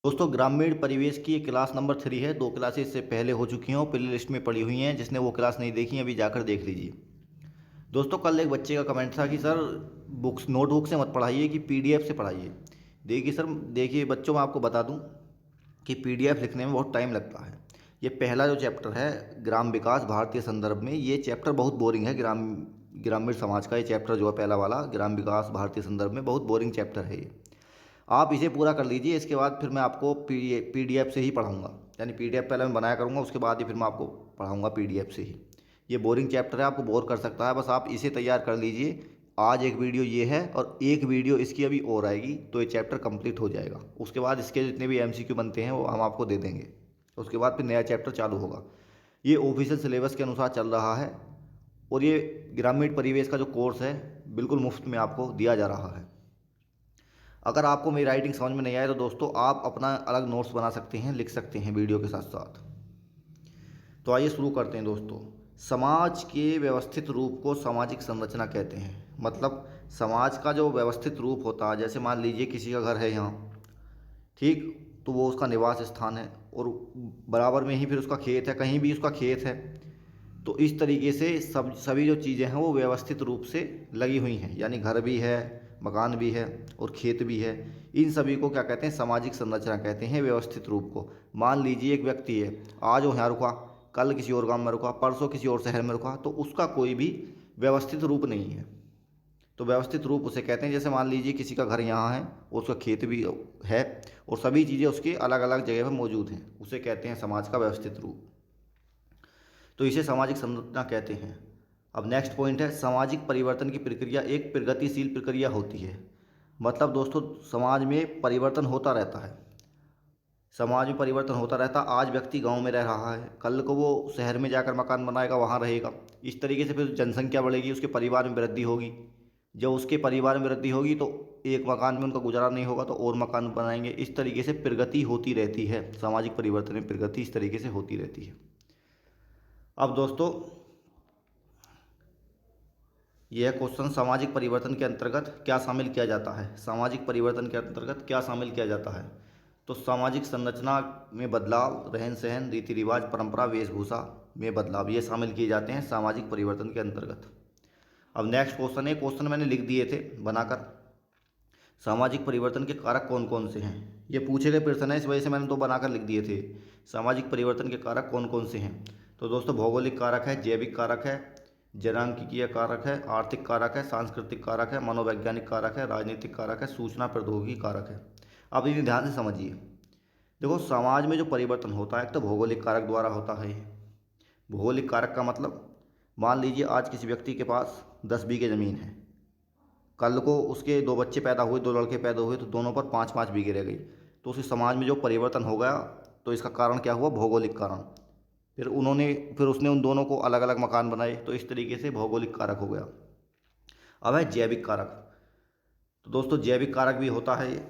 दोस्तों ग्रामीण परिवेश की ये क्लास नंबर 3 है। 2 क्लासेस इससे पहले हो चुकी हैं और प्ले लिस्ट में पड़ी हुई हैं। जिसने वो क्लास नहीं देखी अभी जाकर देख लीजिए। दोस्तों कल एक बच्चे का कमेंट था कि सर बुक्स नोटबुक से मत पढ़ाइए कि पीडीएफ से पढ़ाइए। देखिए सर, देखिए बच्चों, मैं आपको बता दूं कि पीडीएफ लिखने में बहुत टाइम लगता है। ये पहला जो चैप्टर है ग्राम विकास भारतीय संदर्भ में, ये चैप्टर बहुत बोरिंग है। ग्रामीण समाज का ये चैप्टर जो है पहला वाला, ग्राम विकास भारतीय संदर्भ में, बहुत बोरिंग चैप्टर है ये। आप इसे पूरा कर लीजिए, इसके बाद फिर मैं आपको पीडीएफ से ही पढ़ाऊँगा। यानी पीडीएफ पहले मैं बनाया करूँगा, उसके बाद ही फिर मैं आपको पढ़ाऊँगा पीडीएफ से ही। ये बोरिंग चैप्टर है, आपको बोर कर सकता है, बस आप इसे तैयार कर लीजिए। आज एक वीडियो ये है और एक वीडियो इसकी अभी और आएगी, तो ये चैप्टर कंप्लीट हो जाएगा। उसके बाद इसके जितने भी एमसीक्यू बनते हैं वो हम आपको दे देंगे। उसके बाद फिर नया चैप्टर चालू होगा। ये ऑफिशियल सिलेबस के अनुसार चल रहा है और ये ग्रामीण परिवेश का जो कोर्स है बिल्कुल मुफ्त में आपको दिया जा रहा है। अगर आपको मेरी राइटिंग समझ में नहीं आए तो दोस्तों आप अपना अलग नोट्स बना सकते हैं, लिख सकते हैं वीडियो के साथ साथ। तो आइए शुरू करते हैं दोस्तों। समाज के व्यवस्थित रूप को सामाजिक संरचना कहते हैं। मतलब समाज का जो व्यवस्थित रूप होता है, जैसे मान लीजिए किसी का घर है यहाँ, ठीक, तो वो उसका निवास स्थान है और बराबर में ही फिर उसका खेत है, कहीं भी उसका खेत है। तो इस तरीके से सभी जो चीज़ें हैं वो व्यवस्थित रूप से लगी हुई हैं। यानी घर भी है, मकान भी है और खेत भी है। इन सभी को क्या कहते हैं? सामाजिक संरचना कहते हैं, व्यवस्थित रूप को। मान लीजिए एक व्यक्ति है, आज वो यहाँ रुका, कल किसी और गांव में रुका, परसों किसी और शहर में रुका, तो उसका कोई भी व्यवस्थित रूप नहीं है। तो व्यवस्थित रूप उसे कहते हैं। जैसे मान लीजिए किसी का घर यहाँ है और उसका खेत भी है और सभी चीज़ें उसकी अलग अलग जगह पर मौजूद हैं, उसे कहते हैं समाज का व्यवस्थित रूप। तो इसे सामाजिक संरचना कहते हैं। अब नेक्स्ट पॉइंट है, सामाजिक परिवर्तन की प्रक्रिया एक प्रगतिशील प्रक्रिया होती है। मतलब दोस्तों समाज में परिवर्तन होता रहता है। समाज में परिवर्तन होता रहता। आज व्यक्ति गांव में रह रहा है, कल को वो शहर में जाकर मकान बनाएगा, वहाँ रहेगा। इस तरीके से फिर जनसंख्या बढ़ेगी, उसके परिवार में वृद्धि होगी। जब उसके परिवार में वृद्धि होगी तो एक मकान में उनका गुजारा नहीं होगा तो और मकान बनाएंगे। इस तरीके से प्रगति होती रहती है। सामाजिक परिवर्तन में प्रगति इस तरीके से होती रहती है। अब दोस्तों यह क्वेश्चन, सामाजिक परिवर्तन के अंतर्गत क्या शामिल किया जाता है? सामाजिक परिवर्तन के अंतर्गत क्या शामिल किया जाता है? तो सामाजिक संरचना में बदलाव, रहन सहन, रीति रिवाज, परंपरा, वेशभूषा में बदलाव, ये शामिल किए जाते हैं सामाजिक परिवर्तन के अंतर्गत। अब नेक्स्ट क्वेश्चन है, क्वेश्चन मैंने लिख दिए थे बनाकर। सामाजिक परिवर्तन के कारक कौन कौन से हैं? ये पूछे गए प्रश्न है, इस वजह से मैंने तो बनाकर लिख दिए थे। सामाजिक परिवर्तन के कारक कौन कौन से हैं? तो दोस्तों भौगोलिक कारक है, जैविक कारक है, जनांकीय कारक है, आर्थिक कारक है, सांस्कृतिक कारक है, मनोवैज्ञानिक कारक है, राजनीतिक कारक है, सूचना प्रौद्योगिकी कारक है। अब इन्हें ध्यान से समझिए। देखो समाज में जो परिवर्तन होता है एक तो भौगोलिक कारक द्वारा होता है। भौगोलिक कारक का मतलब, मान लीजिए आज किसी व्यक्ति के पास 10 बीघे ज़मीन है, कल को उसके 2 बच्चे पैदा हुए, 2 लड़के पैदा हुए, तो दोनों पर 5-5 बीघे रह गई। तो उस समाज में जो परिवर्तन हो गया, तो इसका कारण क्या हुआ? भौगोलिक कारण। फिर उसने उन दोनों को अलग अलग मकान बनाए, तो इस तरीके से भौगोलिक कारक हो गया। अब है जैविक कारक। तो दोस्तों जैविक कारक भी होता है ये।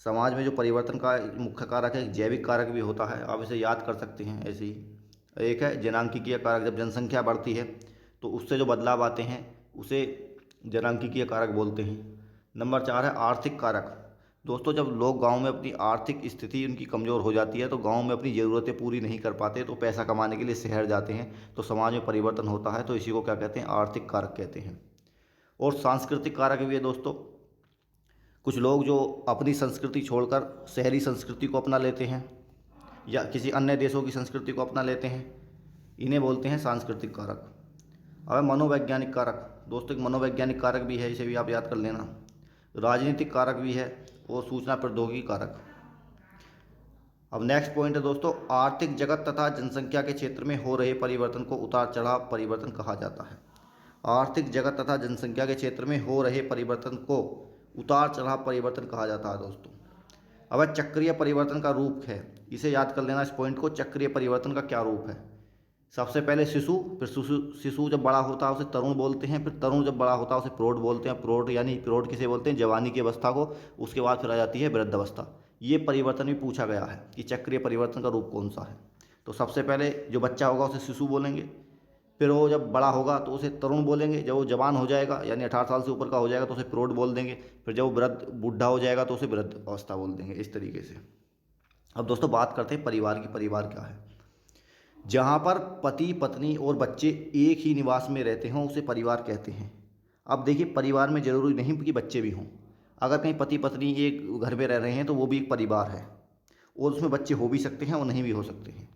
समाज में जो परिवर्तन का मुख्य कारक है, एक जैविक कारक भी होता है, आप इसे याद कर सकते हैं ऐसे ही। एक है जनांकीय कारक, जब जनसंख्या बढ़ती है तो उससे जो बदलाव आते हैं उसे जनांकीय कारक बोलते हैं। नंबर 4 है आर्थिक कारक। दोस्तों जब लोग गांव में अपनी आर्थिक स्थिति उनकी कमज़ोर हो जाती है, तो गांव में अपनी ज़रूरतें पूरी नहीं कर पाते, तो पैसा कमाने के लिए शहर जाते हैं, तो समाज में परिवर्तन होता है, तो इसी को क्या कहते हैं? आर्थिक कारक कहते हैं। और सांस्कृतिक कारक भी है दोस्तों। कुछ लोग जो अपनी संस्कृति छोड़कर शहरी संस्कृति को अपना लेते हैं या किसी अन्य देशों की संस्कृति को अपना लेते हैं, इन्हें बोलते हैं सांस्कृतिक कारक। अब मनोवैज्ञानिक कारक। दोस्तों एक मनोवैज्ञानिक कारक भी है, इसे भी आप याद कर लेना। राजनीतिक कारक भी है और सूचना प्रौद्योगिकी कारक। अब नेक्स्ट पॉइंट है दोस्तों, आर्थिक जगत तथा जनसंख्या के क्षेत्र में हो रहे परिवर्तन को उतार चढ़ाव परिवर्तन कहा जाता है। आर्थिक जगत तथा जनसंख्या के क्षेत्र में हो रहे परिवर्तन को उतार चढ़ाव परिवर्तन कहा जाता है दोस्तों। अब चक्रीय परिवर्तन का रूप है, इसे याद कर लेना इस पॉइंट को। चक्रीय परिवर्तन का क्या रूप है? सबसे पहले शिशु, फिर शिशु जब बड़ा होता है उसे तरुण बोलते हैं, फिर तरुण जब बड़ा होता है उसे प्रौढ़ बोलते हैं। प्रौढ़ यानी प्रौढ़ किसे बोलते हैं? जवानी की अवस्था को। उसके बाद फिर आ जाती है वृद्ध अवस्था। ये परिवर्तन भी पूछा गया है कि चक्रीय परिवर्तन का रूप कौन सा है। तो सबसे पहले जो बच्चा होगा उसे शिशु बोलेंगे, फिर वो जब बड़ा होगा तो उसे तरुण बोलेंगे, जब वो जवान हो जाएगा यानी 18 साल से ऊपर का हो जाएगा तो उसे प्रौढ़ बोल देंगे, फिर जब वो वृद्ध बूढ़ा हो जाएगा तो उसे वृद्ध अवस्था बोल देंगे, इस तरीके से। अब दोस्तों बात करते हैं परिवार की। परिवार क्या है? जहाँ पर पति पत्नी और बच्चे एक ही निवास में रहते हों उसे परिवार कहते हैं। अब देखिए, परिवार में ज़रूरी नहीं कि बच्चे भी हों। अगर कहीं पति पत्नी एक घर में रह रहे हैं तो वो भी एक परिवार है, और उसमें बच्चे हो भी सकते हैं और नहीं भी हो सकते हैं।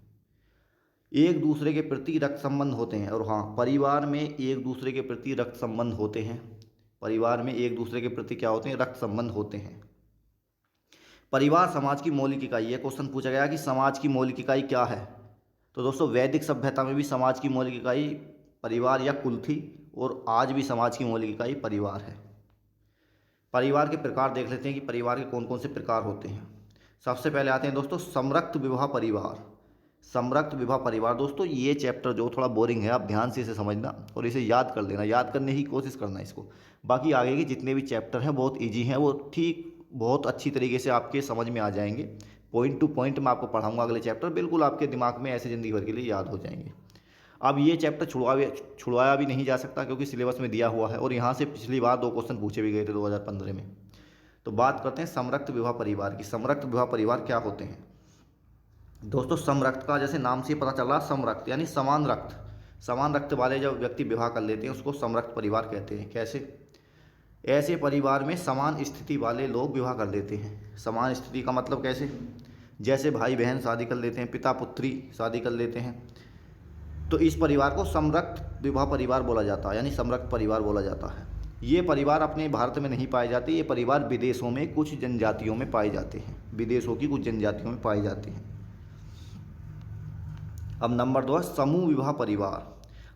एक दूसरे के प्रति रक्त संबंध होते हैं, और हाँ, परिवार में एक दूसरे के प्रति रक्त संबंध होते हैं। परिवार में एक दूसरे के प्रति क्या होते हैं? रक्त संबंध होते हैं। परिवार समाज की मौलिक इकाई है। क्वेश्चन पूछा गया कि समाज की मौलिक इकाई क्या है? तो दोस्तों वैदिक सभ्यता में भी समाज की मौलिक इकाई परिवार या कुल थी, और आज भी समाज की मौलिक इकाई परिवार है। परिवार के प्रकार देख लेते हैं कि परिवार के कौन कौन से प्रकार होते हैं। सबसे पहले आते हैं दोस्तों समरक्त विवाह परिवार। समरक्त विवाह परिवार, दोस्तों ये चैप्टर जो थोड़ा बोरिंग है, आप ध्यान से इसे समझना और इसे याद कर लेना, याद करने की कोशिश करना इसको। बाकी आगे के जितने भी चैप्टर हैं बहुत इजी हैं, वो ठीक बहुत अच्छी तरीके से आपके समझ में आ जाएंगे। पॉइंट टू पॉइंट मैं आपको पढ़ाऊंगा अगले चैप्टर, बिल्कुल आपके दिमाग में ऐसे ज़िंदगी भर के लिए याद हो जाएंगे। अब ये चैप्टर छुड़वाया भी नहीं जा सकता क्योंकि सिलेबस में दिया हुआ है, और यहाँ से पिछली बार 2 क्वेश्चन पूछे भी गए थे 2015 में। तो बात करते हैं समरक्त विवाह परिवार की। समरक्त विवाह परिवार क्या होते हैं? दोस्तों समरक्त का जैसे नाम से पता चल रहा, समरक्त यानी समान रक्त। समान रक्त वाले जब व्यक्ति विवाह कर लेते हैं उसको समरक्त परिवार कहते हैं। कैसे? ऐसे परिवार में समान स्थिति वाले लोग विवाह कर लेते हैं। समान स्थिति का मतलब कैसे? जैसे भाई बहन शादी कर लेते हैं, पिता पुत्री शादी कर लेते हैं, तो इस परिवार को समरक्त विवाह परिवार बोला जाता है, यानी समरक्त परिवार बोला जाता है। ये परिवार अपने भारत में नहीं पाए जाते, ये परिवार विदेशों में कुछ जनजातियों में पाए जाते हैं। विदेशों की कुछ जनजातियों में पाए जाते हैं। अब नंबर 2 है समूह विवाह परिवार।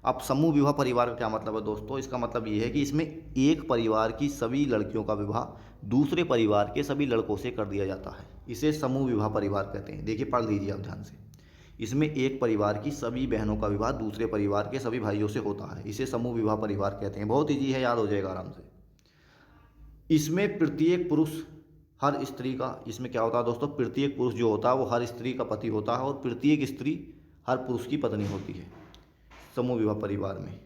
अब समूह विवाह परिवार का क्या मतलब है दोस्तों? इसका मतलब ये है कि इसमें एक परिवार की सभी लड़कियों का विवाह दूसरे परिवार के सभी लड़कों से कर दिया जाता है। इसे समूह विवाह परिवार कहते हैं। देखिए पढ़ लीजिए आप ध्यान से। इसमें एक परिवार की सभी बहनों का विवाह दूसरे परिवार के सभी भाइयों से होता है। इसे समूह विवाह परिवार कहते हैं। बहुत ईजी है, याद हो जाएगा आराम से। इसमें प्रत्येक पुरुष हर स्त्री का, इसमें क्या होता है दोस्तों? प्रत्येक पुरुष जो होता है वो हर स्त्री का पति होता है, और प्रत्येक स्त्री हर पुरुष की पत्नी होती है समूह विवाह परिवार में।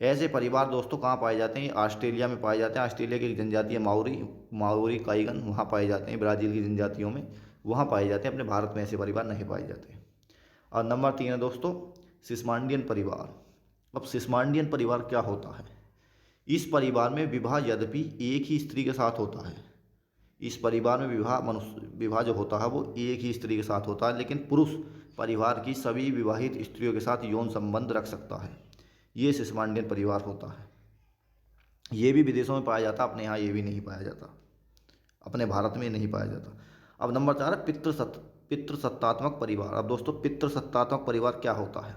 ऐसे परिवार दोस्तों कहाँ पाए जाते हैं? ऑस्ट्रेलिया में पाए जाते हैं। ऑस्ट्रेलिया की एक जनजाति है माओरी, माओरी काइगन, वहाँ पाए जाते हैं। ब्राज़ील की जनजातियों में वहाँ पाए जाते हैं। अपने भारत में ऐसे परिवार नहीं पाए जाते। और नंबर 3 है दोस्तों सिस्मांडियन परिवार। अब सिस्मांडियन परिवार क्या होता है? इस परिवार में विवाह यद्यपि एक ही स्त्री के साथ होता है। इस परिवार में विवाह जो होता है वो एक ही स्त्री के साथ होता है, लेकिन पुरुष परिवार की सभी विवाहित स्त्रियों के साथ यौन संबंध रख सकता है। ये सिस्मांडियन परिवार होता है। ये भी विदेशों में पाया जाता, अपने यहाँ ये भी नहीं पाया जाता, अपने भारत में नहीं पाया जाता। अब नंबर 4 है पितृसत्तात्मक परिवार। अब दोस्तों पितृसत्तात्मक परिवार क्या होता है?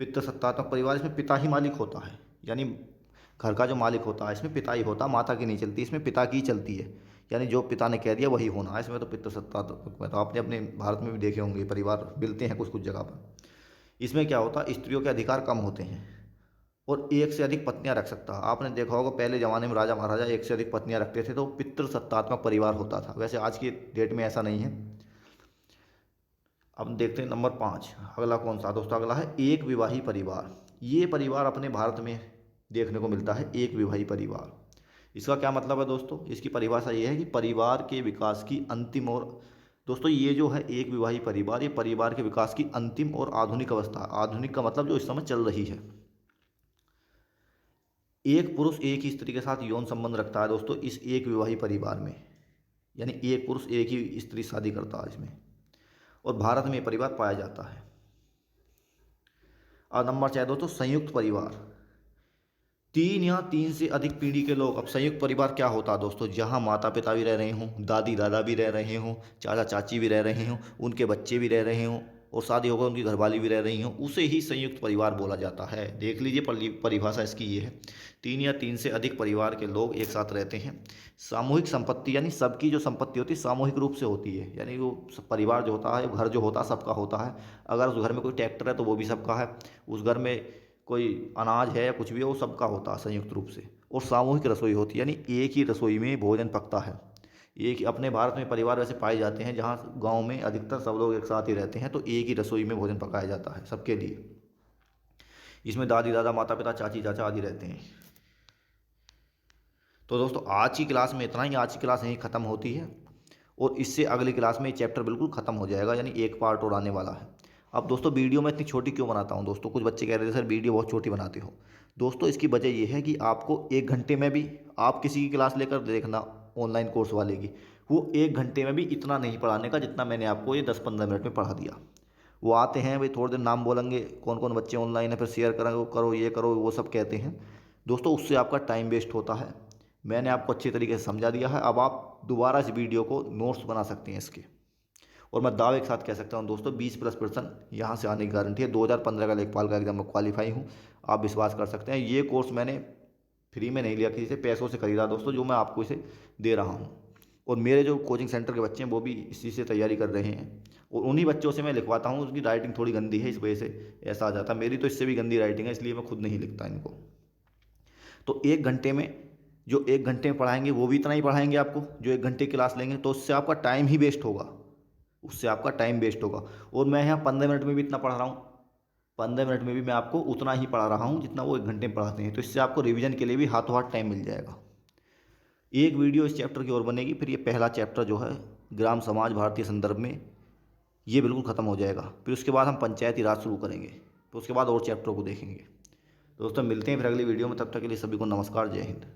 पितृसत्तात्मक परिवार, इसमें पिता ही मालिक होता है, यानी घर का जो मालिक होता है इसमें पिता ही होता है, माता की नहीं चलती, इसमें पिता की चलती है। यानी जो पिता ने कह दिया वही होना है इसमें। तो पितृसत्तात्मक में तो आपने अपने भारत में भी देखे होंगे परिवार मिलते हैं कुछ कुछ जगह पर। इसमें क्या होता है? स्त्रियों के अधिकार कम होते हैं और एक से अधिक पत्नियां रख सकता है। आपने देखा होगा पहले ज़माने में राजा महाराजा एक से अधिक पत्नियां रखते थे, तो पितृसत्तात्मक परिवार होता था। वैसे आज की डेट में ऐसा नहीं है। अब देखते हैं नंबर 5, अगला कौन सा दोस्तों? अगला है एक विवाही परिवार। ये परिवार अपने भारत में देखने को मिलता है, एक विवाही परिवार। इसका क्या मतलब है दोस्तों? इसकी परिभाषा ये है कि परिवार के विकास की अंतिम और, दोस्तों ये जो है एक विवाही परिवार, ये परिवार के विकास की अंतिम और आधुनिक अवस्था। आधुनिक का मतलब जो इस समय चल रही है। एक पुरुष एक ही स्त्री के साथ यौन संबंध रखता है दोस्तों इस एक विवाही परिवार में, यानी एक पुरुष एक ही स्त्री शादी करता है इसमें, और भारत में ये परिवार पाया जाता है। और नंबर 4 दोस्तों संयुक्त परिवार। 3 या 3 से अधिक पीढ़ी के लोग। अब संयुक्त परिवार क्या होता है दोस्तों? जहाँ माता पिता भी रह रहे हों, दादी दादा भी रह रहे हों, चाचा चाची भी रह रहे हों, उनके बच्चे भी रह रहे हों, और शादी होकर उनकी घरवाली भी रह रही हों, उसे ही संयुक्त परिवार बोला जाता है। देख लीजिए परिभाषा इसकी ये है, 3 या 3 से अधिक परिवार के लोग एक साथ रहते हैं। सामूहिक संपत्ति, यानी सबकी जो संपत्ति होती है सामूहिक रूप से होती है, यानी वो परिवार जो होता है, घर जो होता है सबका होता है। अगर उस घर में कोई ट्रैक्टर है तो वो भी सबका है, उस घर में कोई अनाज है या कुछ भी है वो सबका होता है संयुक्त रूप से। और सामूहिक रसोई होती है, यानी एक ही रसोई में भोजन पकता है। एक अपने भारत में परिवार वैसे पाए जाते हैं जहाँ गांव में अधिकतर सब लोग एक साथ ही रहते हैं, तो एक ही रसोई में भोजन पकाया जाता है सबके लिए। इसमें दादी दादा माता पिता चाची चाचा आदि रहते हैं। तो दोस्तों आज की क्लास में इतना ही। आज की क्लास यहीं ख़त्म होती है, और इससे अगली क्लास में ये चैप्टर बिल्कुल ख़त्म हो जाएगा, यानी एक पार्ट और आने वाला है। अब दोस्तों वीडियो मैं इतनी छोटी क्यों बनाता हूँ दोस्तों, कुछ बच्चे कह रहे थे सर वीडियो बहुत छोटी बनाते हो। दोस्तों इसकी वजह ये है कि आपको 1 घंटे में भी, आप किसी की क्लास लेकर देखना ऑनलाइन कोर्स वाले की, वो 1 घंटे में भी इतना नहीं पढ़ाने का जितना मैंने आपको ये 10-15 मिनट में पढ़ा दिया। वो आते हैं भाई, थोड़ी देर नाम बोलेंगे कौन कौन बच्चे ऑनलाइन है, फिर शेयर करेंगे, वो करो ये करो वो सब कहते हैं। दोस्तों उससे आपका टाइम वेस्ट होता है। मैंने आपको अच्छी तरीके से समझा दिया है, अब आप दोबारा इस वीडियो को नोट्स बना सकते हैं इसके। और मैं दावे के साथ कह सकता हूँ दोस्तों 20+% यहाँ से आने की गारंटी है। 2015 का लेखपाल का एग्जाम में क्वालिफाई हूँ, आप विश्वास कर सकते हैं। ये कोर्स मैंने फ्री में नहीं लिया, किसी से पैसों से खरीदा दोस्तों, जो मैं आपको इसे दे रहा हूँ। और मेरे जो कोचिंग सेंटर के बच्चे हैं वो भी इसी से तैयारी कर रहे हैं, और उन्हीं बच्चों से मैं लिखवाता हूँ। उसकी राइटिंग थोड़ी गंदी है, इस वजह से ऐसा आ जाता है। मेरी तो इससे भी गंदी राइटिंग है, इसलिए मैं खुद नहीं लिखता इनको। तो 1 घंटे में, जो 1 घंटे में पढ़ाएंगे वो भी इतना ही पढ़ाएंगे आपको, जो 1 घंटे क्लास लेंगे, तो उससे आपका टाइम ही वेस्ट होगा, उससे आपका टाइम वेस्ट होगा। और मैं यहाँ 15 मिनट में भी इतना पढ़ा रहा हूँ, 15 मिनट में भी मैं आपको उतना ही पढ़ा रहा हूँ जितना वो 1 घंटे में पढ़ाते हैं। तो इससे आपको रिवीजन के लिए भी हाथों हाथ टाइम मिल जाएगा। एक वीडियो इस चैप्टर की ओर बनेगी, फिर ये पहला चैप्टर जो है ग्राम समाज भारतीय संदर्भ में, ये बिल्कुल ख़त्म हो जाएगा। फिर उसके बाद हम पंचायती राज शुरू करेंगे, तो उसके बाद और चैप्टर को देखेंगे। दोस्तों मिलते हैं फिर अगली वीडियो में, तब तक के लिए सभी को नमस्कार, जय हिंद।